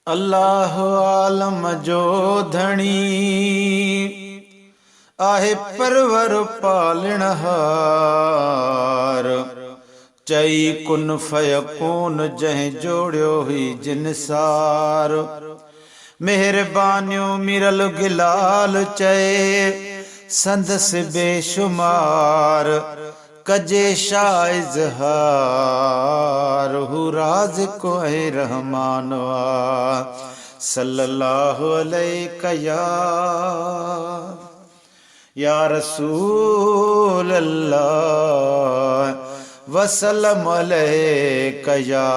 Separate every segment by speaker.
Speaker 1: अल्लाह आलम जो धणी आहे परवर पालणहार। चई कुन फयकून जंहिं जोड़ियो हुई जिनसार। मेहरबानियूं मिरल गिलाल चए संदसि बेशुमार। कजे शाह इज़हार हू राज़िक़ ऐं रहमान आ। सल्लल्लाहु अलैका या रसूल अल्लाह वसल्लम अलैका या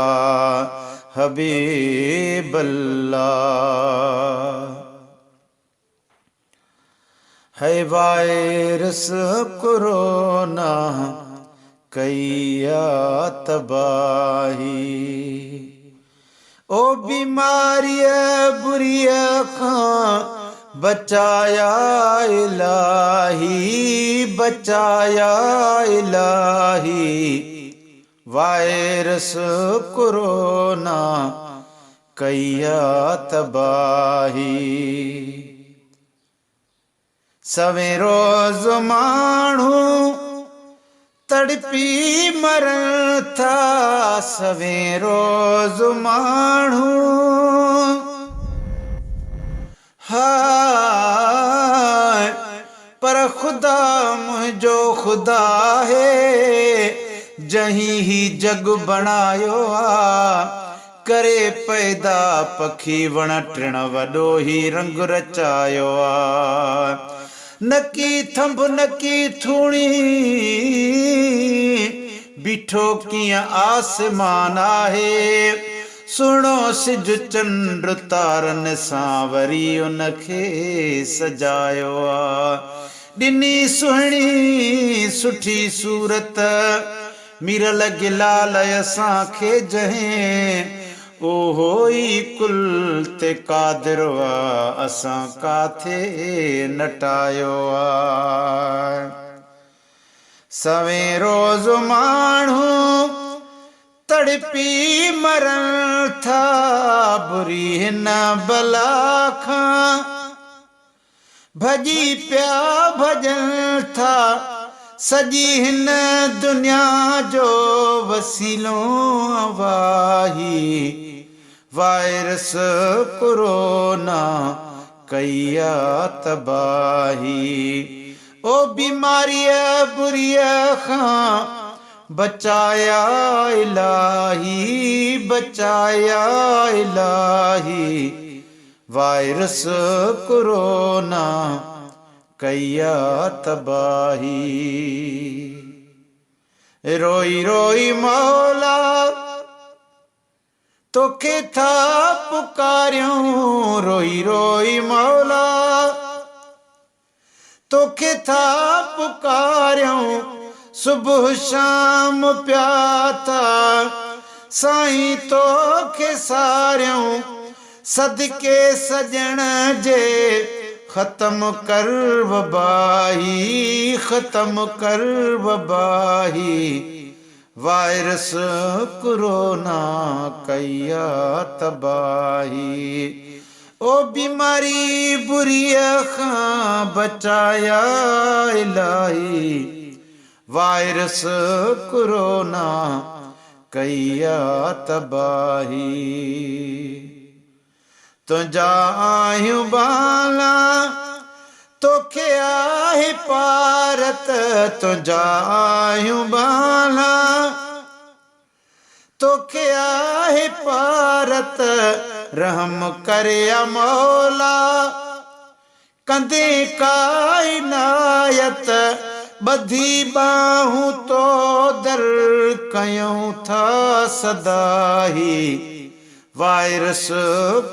Speaker 1: हबीब अल्लाह। है वायरस कोरोना कैया तबाही। ओ बीमारिया बुरिया खां बचाया इलाही, बचाया इलाही। वायरस कोरोना कैया तबाही। सवें रोज़ माण्हू तड़पी मरण था। सवें रोज़ माण्हू हाय पर ख़ुदा मुंहिंजो ख़ुदा है जहीं ही जग बणायो आ। करे पैदा पखी वण टिण वॾो ही रंग रचायो आ। नकी थंभ नकी थूणी बीठो कीअं आसमान आहे। सुहिणो सिज चंड तारनि सां वरी उनखे सजायो आ। ॾिनी सुहिणी सुठी सूरत मिरल गिलाल असांखे जंहिं ओहो ई कुल ते कादिर आ। असां काथे नटायो आ। सवें रोज़ माण्हू तड़पी मरण था बुरी हिन बला खां। भॼी पिया भॼन था सॼी हिन दुनिया जो वसीलो वाही। वायरस कोरोना कैया तबाही। ओ बीमारिया बुरिया खां बचाया इलाही, बचाया इलाही। वायरस कोरोना कैया तबाही। रोई रोई मौला तोखे था पुकारियूं। रोई रोई मौला तोखे था पुकारियूं। सुबुह शाम पिया था साईं तोखे सारियूं। सदके सजण जे ख़त्म कर वबाही, ख़त्म कर वबाही। वायरस कोरोना कैया तबाही। ओ बीमारी बुरिया खां बचाया इलाही। वायरस कोरोना कैया तबाही। तुंहिंजा आहियूं बाला तोखे आहे पारत। तुंहिंजा आहियूं बाला तोखे आहे पारत। रहम करे मौला कंदे काइनायत। ॿधी बाहूं तो दर कयूं था सदाही। वायरस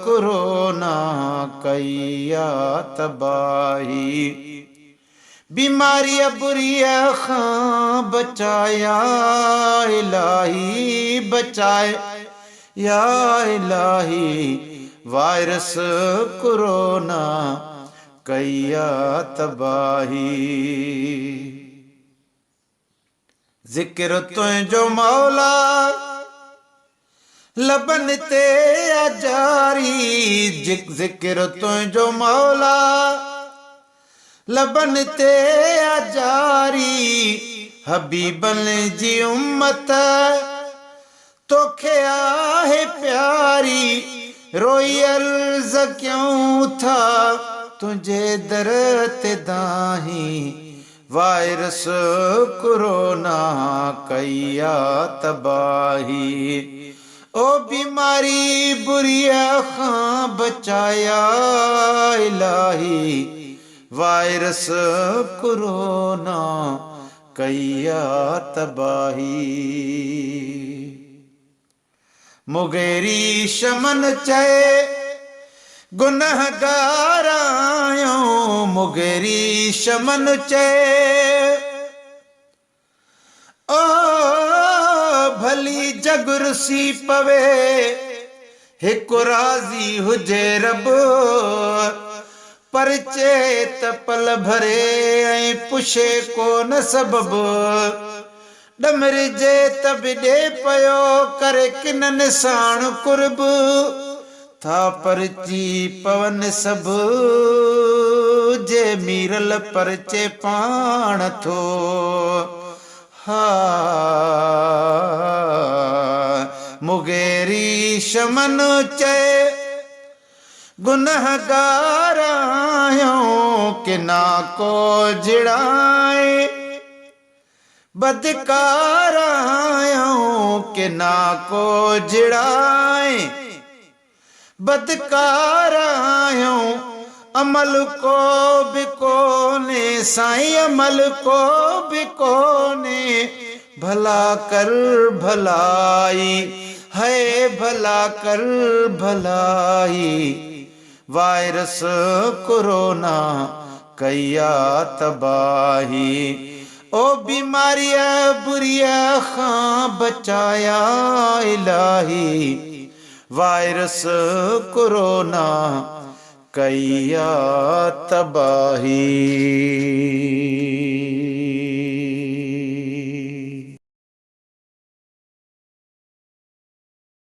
Speaker 1: कोरोना कैया तबाही। बीमारी बुरिया खां बचाया इलाही, बचाए या इलाही। वायरस कोरोना कैया तबाही। ज़िक्र तुंहिंजो मौला लबन ते जारी ज़िक्र तुंहिंजो मौला, लबन ते जारी हबीबन जी उम्मत, तोखे आहे प्यारी रोई अर्ज़ क्यों था तुझे दर ते दाही, वायरस कोरोना कया तबाही, ओ बीमारी बुरिया खां बचाया इलाही, वायरस कोरोना कया तबाही। मुगेरी शमन चए गुनहगार आहियूं, मुगेरी शमन चए ओ भली जगुरसी पवे, हिकु राज़ी हुजे रब, परचे त पल भरे ऐं पुछे कोन सबब, डमरिजे त बि ॾे पियो करे किननि साण कुर्ब, था परची पवन सभु जे मीरल परचे पाण थो, हा मुगेरी शमन चए गुनहगार आहियूं कि ना को जिड़ाए, बदकार आहियूं कि ना को जिड़ाए, बदकार आहियूं अमल को बि कोने साईं, अमल को बि कोने, भला कर भलाई है भला कर भलाई, वायरस कोरोना कया तबाही, ओ बीमारिया बुरिया खां बचाया इलाही, वायरस कोरोना कया तबाही।